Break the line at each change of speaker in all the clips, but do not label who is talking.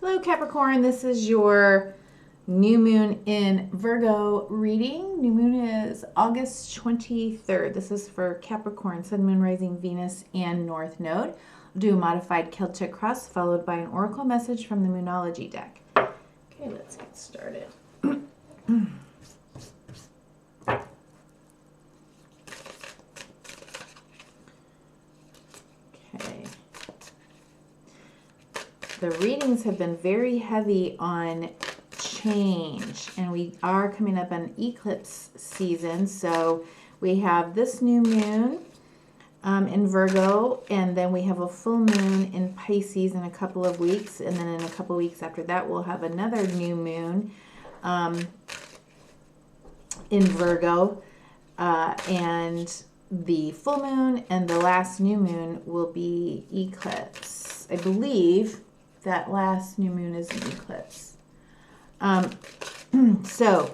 Hello Capricorn, this is your new moon in Virgo reading. New moon is August 23rd. This is for Capricorn, Sun, Moon, Rising, Venus, and North Node. I'll do a modified Celtic cross followed by an oracle message from the Moonology deck. Okay, let's get started. Okay. The readings have been very heavy on change, and we are coming up on eclipse season. So we have this new moon in Virgo, and then we have a full moon in Pisces in a couple of weeks, and then in a couple of weeks after that we'll have another new moon in Virgo, and the full moon and the last new moon will be eclipse. I believe that last new moon is an eclipse. So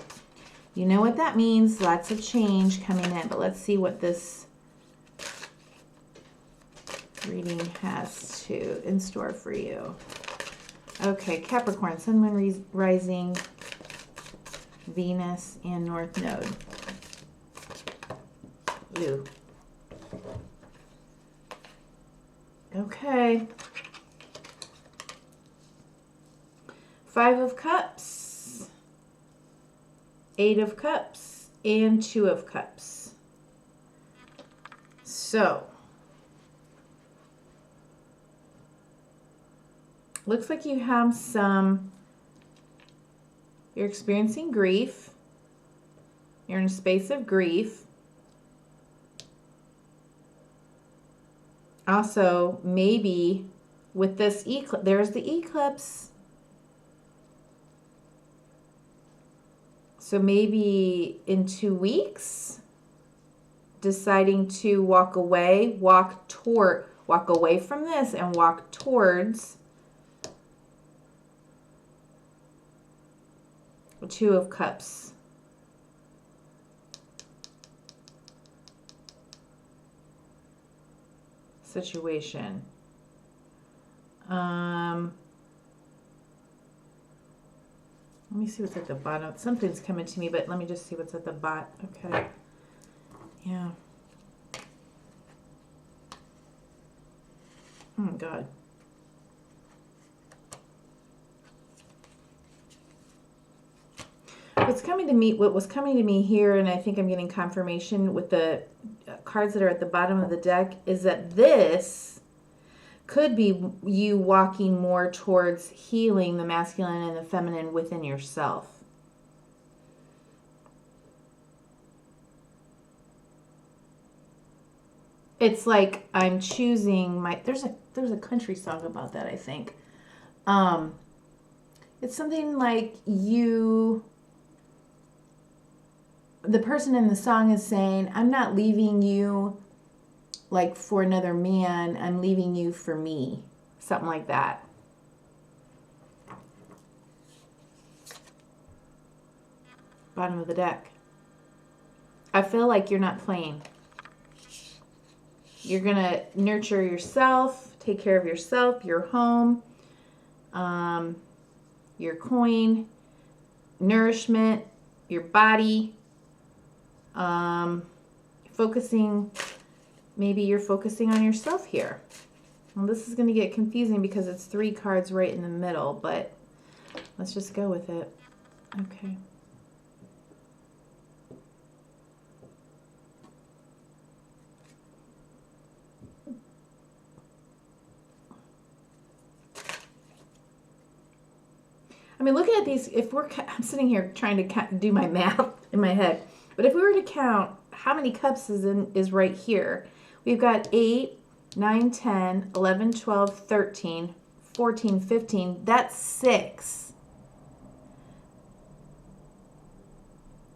you know what that means. Lots of change coming in, but let's see what this reading has in store for you. Okay, Capricorn, Sun, Moon, Rising, Venus, and North Node. Ooh. Okay. 5 of Cups, 8 of Cups, and 2 of Cups. So, looks like you have you're experiencing grief. You're in a space of grief. Also, maybe with this eclipse, there's the eclipse. So maybe in 2 weeks, deciding to walk away, walk away from this and walk towards the 2 of Cups. Situation. Let me see what's at the bottom. Something's coming to me, but let me just see what's at the bottom. Okay. Yeah. Oh, God. What was coming to me here, and I think I'm getting confirmation with the cards that are at the bottom of the deck, is that this could be you walking more towards healing the masculine and the feminine within yourself. It's like I'm choosing there's a country song about that, I think. It's something like the person in the song is saying, I'm not leaving you like for another man, I'm leaving you for me. Something like that. Bottom of the deck. I feel like you're not playing. You're going to nurture yourself, take care of yourself, your home, your coin, nourishment, your body, maybe you're focusing on yourself here. Well, this is going to get confusing because it's 3 cards right in the middle, but let's just go with it. Okay. I mean, looking at these, I'm sitting here trying to do my math in my head, but if we were to count how many cups is right here, we've got 8, 9, 10, 11, 12, 13, 14, 15. That's 6.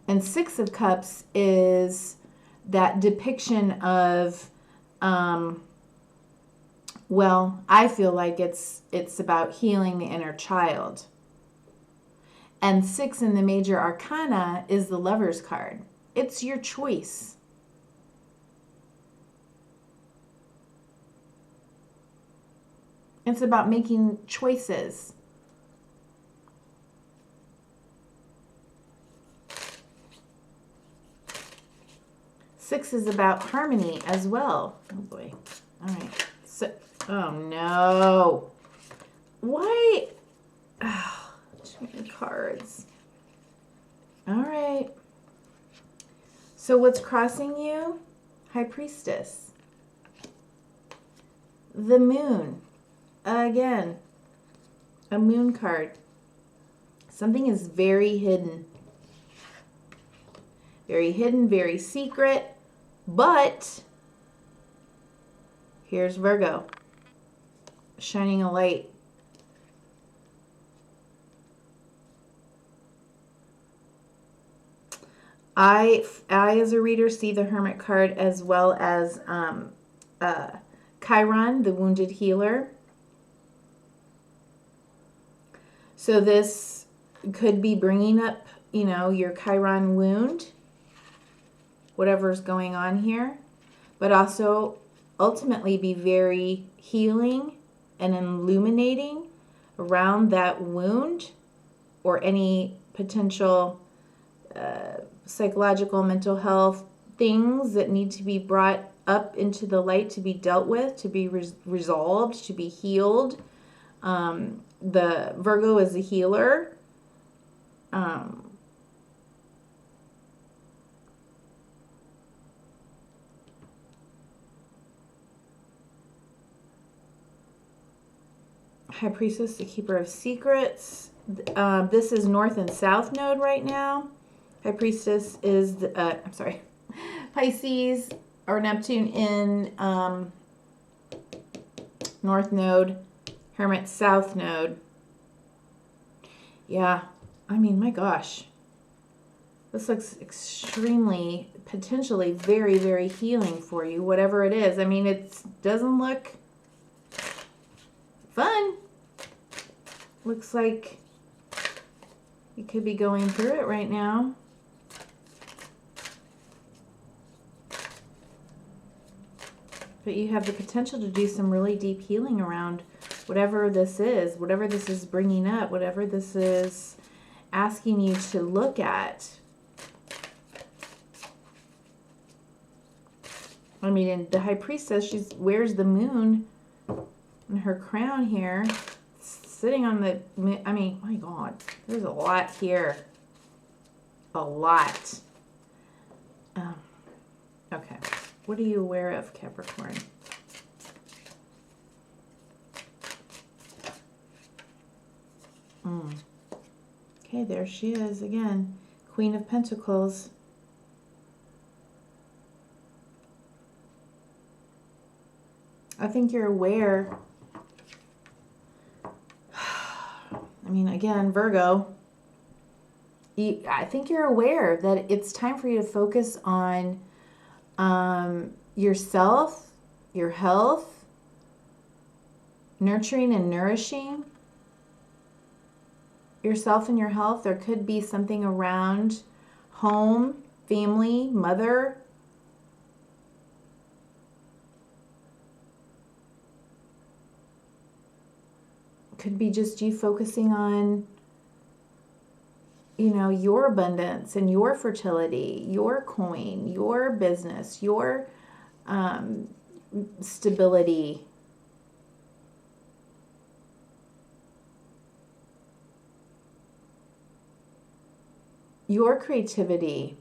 And 6 of Cups is that depiction of, well, I feel like it's about healing the inner child. And 6 in the major arcana is the Lover's card. It's your choice. It's about making choices. 6 is about harmony as well. Oh boy. All right. So, oh no. Why? Oh, too many cards. All right. So what's crossing you? High Priestess. The Moon. Again, a moon card. Something is very hidden. Very hidden, very secret. But here's Virgo, shining a light. I as a reader see the Hermit card as well as Chiron, the wounded healer. So this could be bringing up, you know, your Chiron wound, whatever's going on here, but also ultimately be very healing and illuminating around that wound or any potential psychological, mental health things that need to be brought up into the light, to be dealt with, to be resolved, to be healed. The Virgo is a healer. High Priestess, the keeper of secrets. This is North and South node right now. High Priestess is, I'm sorry, Pisces or Neptune in North node, Hermit South node. Yeah, I mean, my gosh. This looks extremely, potentially very, very healing for you, whatever it is. I mean, it doesn't look fun. Looks like you could be going through it right now. But you have the potential to do some really deep healing around whatever this is bringing up, whatever this is asking you to look at. I mean, and the High Priestess, she wears the moon in her crown here, sitting on the, I mean, my God, there's a lot here. A lot. Okay. What are you aware of, Capricorn? Okay, there she is again. Queen of Pentacles. I think you're aware. I mean, again, Virgo. I think you're aware that it's time for you to focus on yourself, your health, nurturing and nourishing yourself and your health. There could be something around home, family, mother. Could be just you focusing on, you know, your abundance and your fertility, your coin, your business, your stability. Your creativity.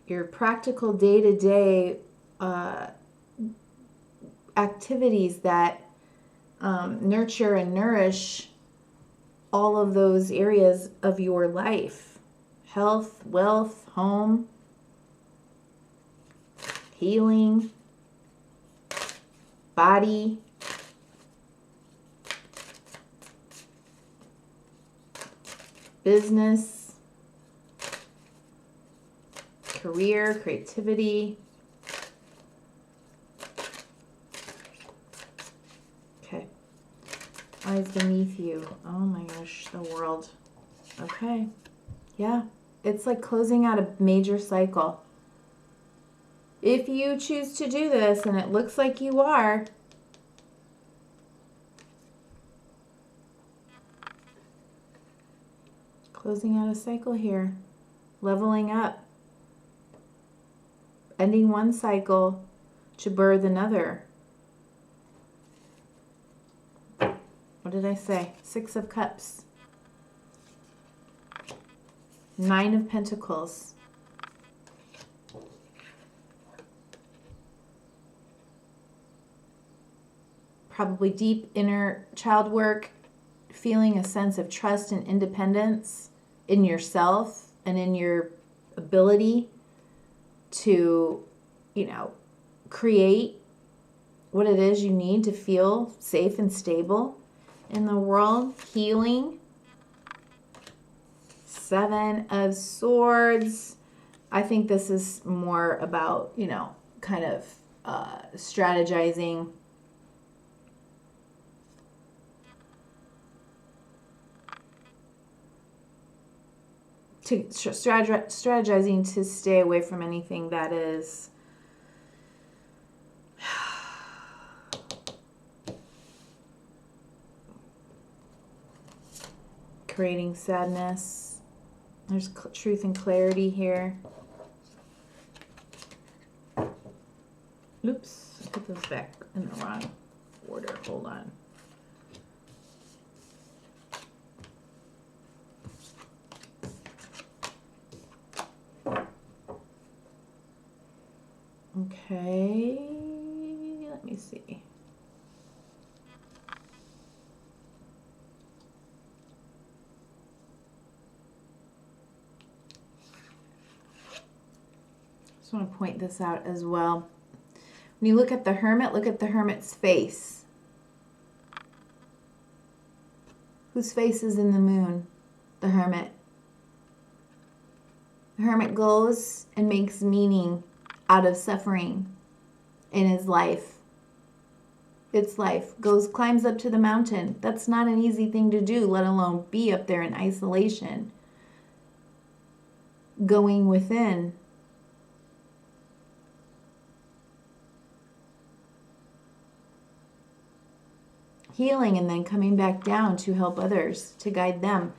Your practical day-to-day activities that nurture and nourish all of those areas of your life. Health, wealth, home, healing, body, business, career, creativity. Okay. Eyes beneath you. Oh my gosh, the world. Okay. Yeah. It's like closing out a major cycle. If you choose to do this, and it looks like you are, Closing out a cycle here. Leveling up. Ending one cycle to birth another. What did I say? 6 of Cups. 9 of Pentacles. Probably deep inner child work, feeling a sense of trust and independence in yourself and in your ability to, create what it is you need to feel safe and stable in the world. Healing. 7 of Swords. I think this is more about, kind of strategizing. Strategizing to stay away from anything that is creating sadness. There's truth and clarity here. Oops, I put those back in the wrong order. Hold on. Okay, let me see. Just want to point this out as well. When you look at the Hermit, look at the Hermit's face. Whose face is in the moon? The Hermit. The Hermit goes and makes meaning out of suffering in his life. It's life. Climbs up to the mountain. That's not an easy thing to do, let alone be up there in isolation. Going within. Healing and then coming back down to help others, to guide them.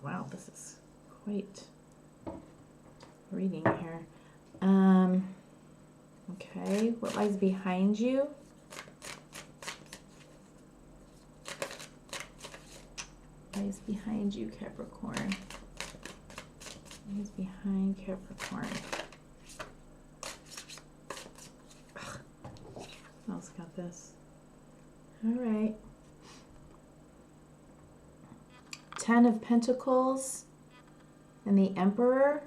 Wow, this is quite reading here. Okay, what lies behind you? Lies behind you, Capricorn. Lies behind Capricorn. Ugh. Who else got this? All right. 10 of Pentacles and the Emperor.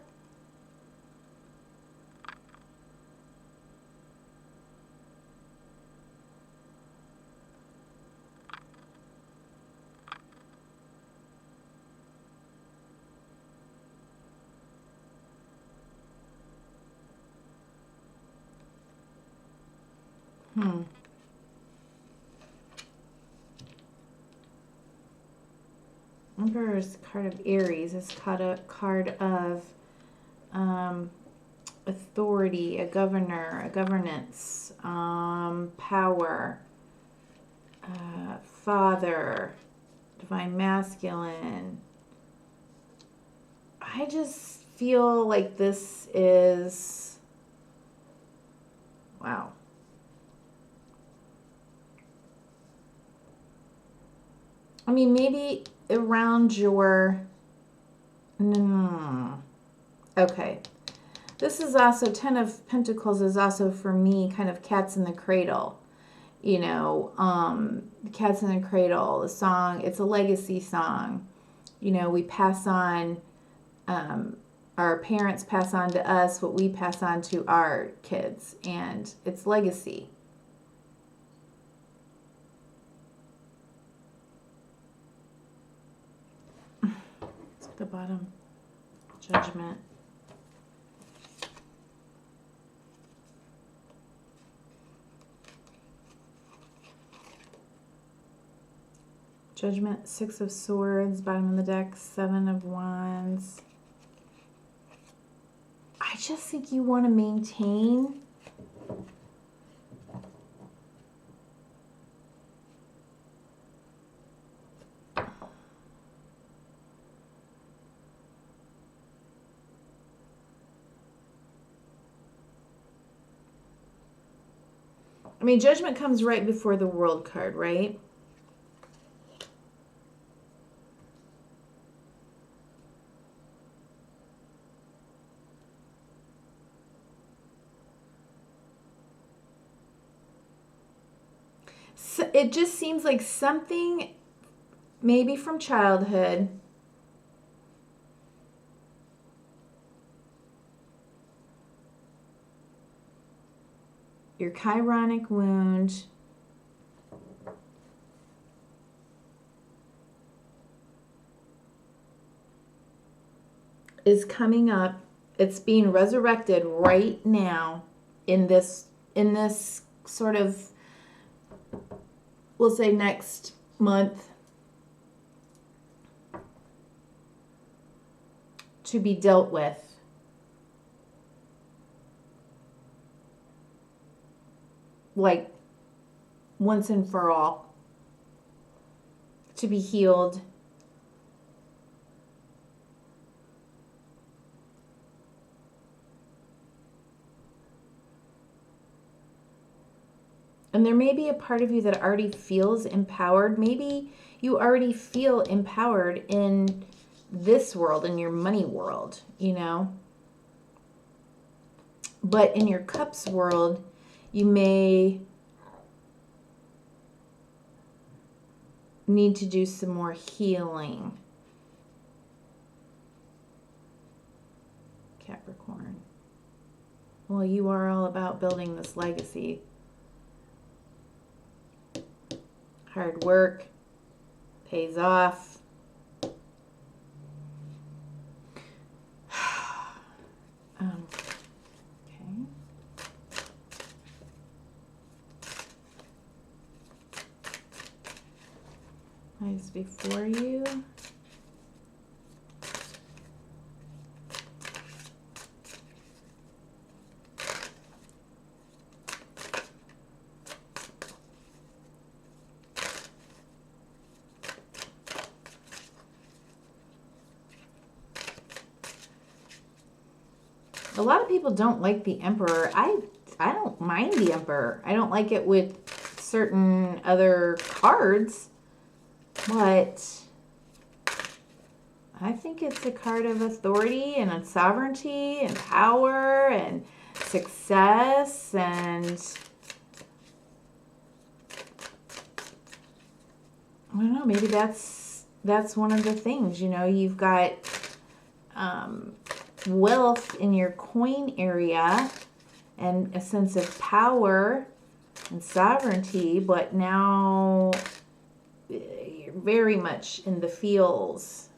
Emperor's card of Aries is a card of authority, a governor, a governance, power, father, divine masculine. I just feel like this is, wow. I mean, maybe around your, okay. This is also, 10 of Pentacles is also for me kind of cats in the cradle. Cats in the Cradle, the song, it's a legacy song. We pass on, our parents pass on to us what we pass on to our kids, and it's legacy. It's at the bottom. Judgment. Judgment, 6 of Swords, bottom of the deck, 7 of Wands. I just think you want to maintain I mean, Judgment comes right before the World card, right? So it just seems like something maybe from childhood your chironic wound is coming up. It's being resurrected right now in this sort of, we'll say next month, to be dealt with. Like once and for all, to be healed. And there may be a part of you that already feels empowered. Maybe you already feel empowered in this world, in your money world, you know. But in your cups world, you may need to do some more healing. Capricorn. Well, you are all about building this legacy. Hard work pays off. Lies before you. A lot of people don't like the Emperor. I don't mind the Emperor. I don't like it with certain other cards, but I think it's a card of authority and sovereignty and power and success, and I don't know, maybe that's one of the things, you know. You've got wealth in your coin area and a sense of power and sovereignty, but now you're very much in the feels.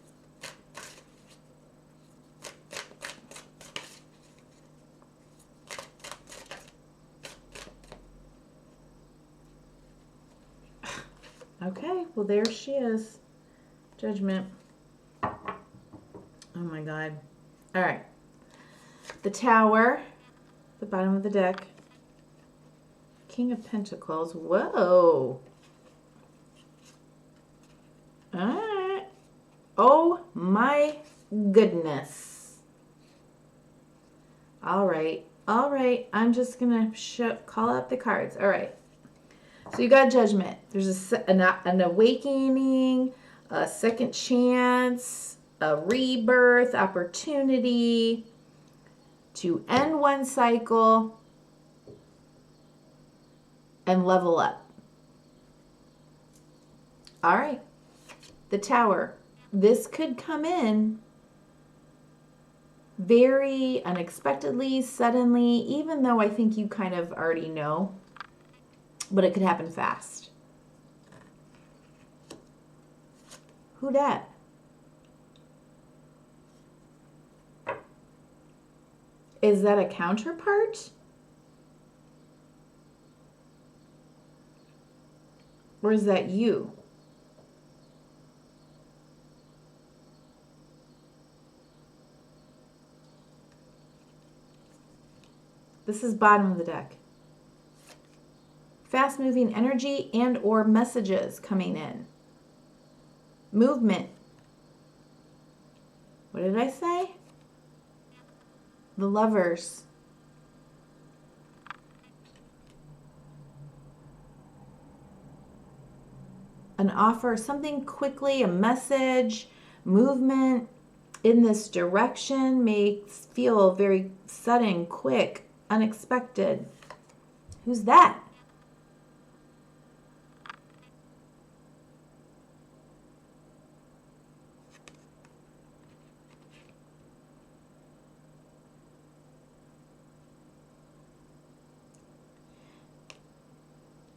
Okay, well, there she is. Judgment. Oh my God. All right. The Tower, the bottom of the deck. King of Pentacles. Whoa. All right. Oh my goodness. All right. All right. I'm just going to call out the cards. All right. So you got Judgment. There's an awakening, a second chance, a rebirth, opportunity to end one cycle and level up. All right. The Tower. This could come in very unexpectedly, suddenly, even though I think you kind of already know, but it could happen fast. Who dat? Is that a counterpart? Or is that you? This is bottom of the deck. Fast-moving energy and or messages coming in. Movement. What did I say? The Lovers. An offer, something quickly, a message, movement in this direction may feel very sudden, quick, unexpected. Who's that?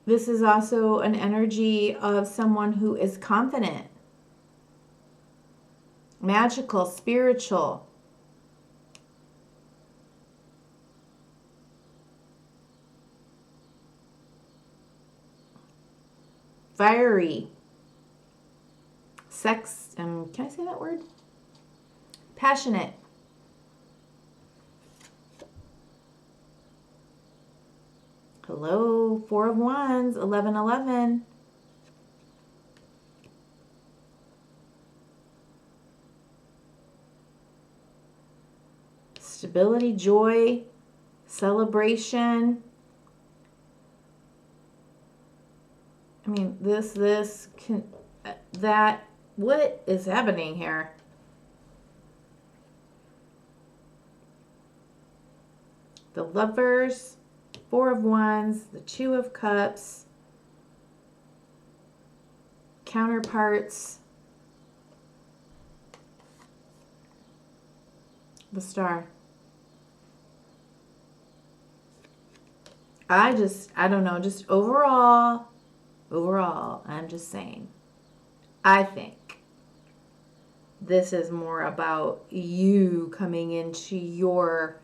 This is also an energy of someone who is confident, magical, spiritual. Fiery. Sex, can I say that word? Passionate. Hello, Four of Wands, 1111. Stability, joy, celebration. I mean, what is happening here? The Lovers, Four of Wands, the Two of Cups, counterparts, the Star. I don't know, just overall, I'm just saying, I think this is more about you coming into your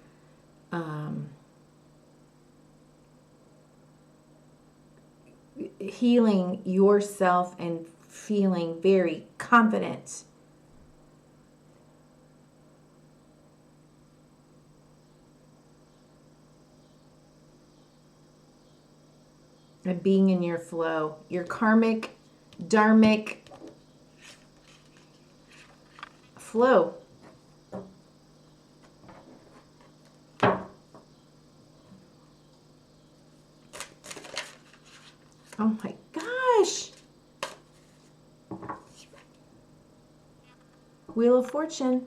healing yourself and feeling very confident. And being in your flow, your karmic, dharmic flow. Oh my gosh. Wheel of Fortune.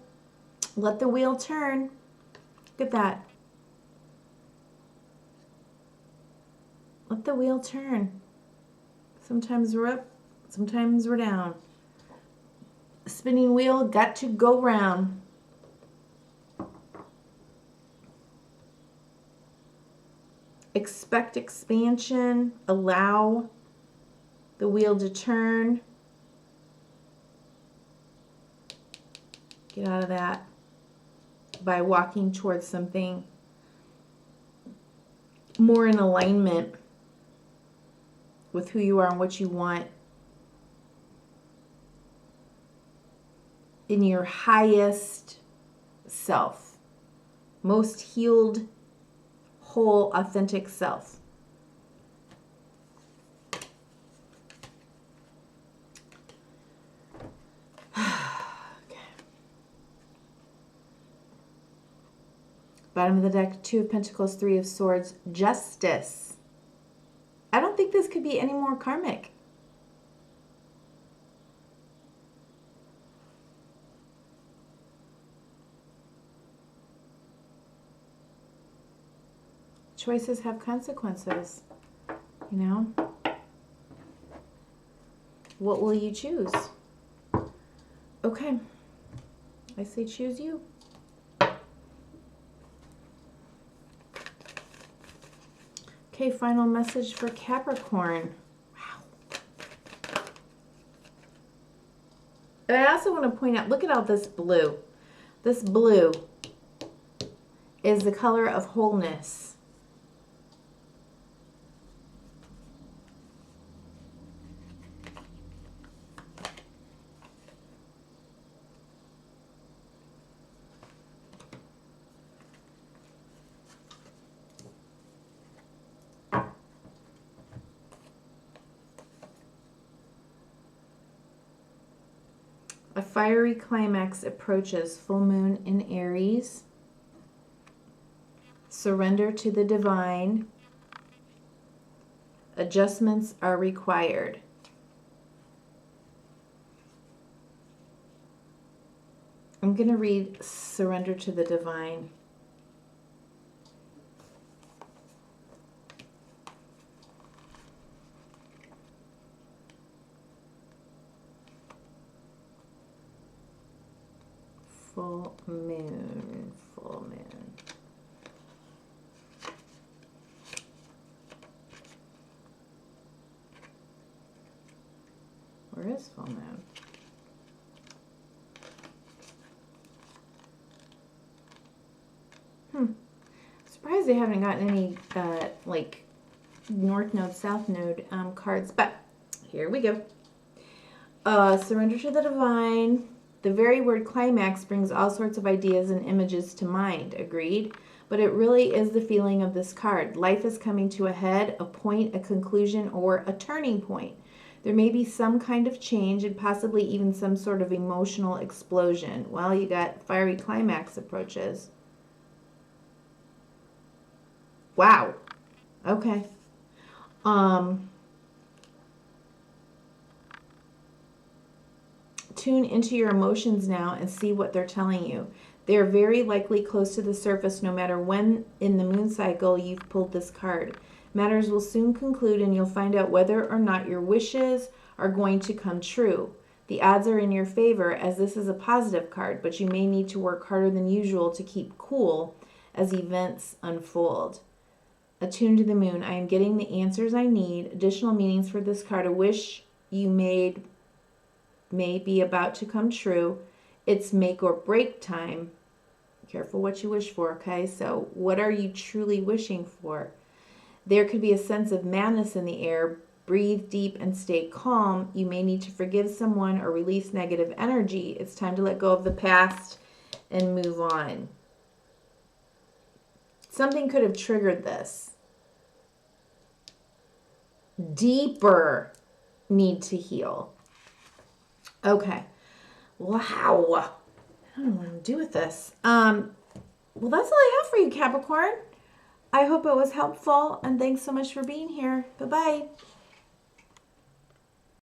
Let the wheel turn. Look at that. Let the wheel turn. Sometimes we're up, sometimes we're down. Spinning wheel got to go round. Expect expansion. Allow the wheel to turn. Get out of that by walking towards something more in alignment with who you are and what you want in your highest self, most healed, whole, authentic self. Bottom of the deck, Two of Pentacles, Three of Swords, Justice. I don't think this could be any more karmic. Choices have consequences, you know? What will you choose? Okay, I say choose you. Okay, final message for Capricorn. Wow. And I also want to point out, look at all this blue. This blue is the color of wholeness. A fiery climax approaches. Full moon in Aries. Surrender to the divine. Adjustments are required. I'm going to read Surrender to the Divine. Full moon, full moon. Where is full moon? Surprised I haven't gotten any like North Node, South Node cards, but here we go. Surrender to the divine. The very word climax brings all sorts of ideas and images to mind, agreed? But it really is the feeling of this card. Life is coming to a head, a point, a conclusion, or a turning point. There may be some kind of change and possibly even some sort of emotional explosion. Well, you got fiery climax approaches. Wow. Okay. Tune into your emotions now and see what they're telling you. They're very likely close to the surface no matter when in the moon cycle you've pulled this card. Matters will soon conclude and you'll find out whether or not your wishes are going to come true. The odds are in your favor as this is a positive card, but you may need to work harder than usual to keep cool as events unfold. Attuned to the moon. I am getting the answers I need. Additional meanings for this card. A wish you made may be about to come true. It's make or break time. Careful what you wish for, okay? So what are you truly wishing for? There could be a sense of madness in the air. Breathe deep and stay calm. You may need to forgive someone or release negative energy. It's time to let go of the past and move on. Something could have triggered this. Deeper need to heal. Okay. Wow. I don't know what I'm going to do with this. Well, that's all I have for you, Capricorn. I hope it was helpful, and thanks so much for being here. Bye-bye.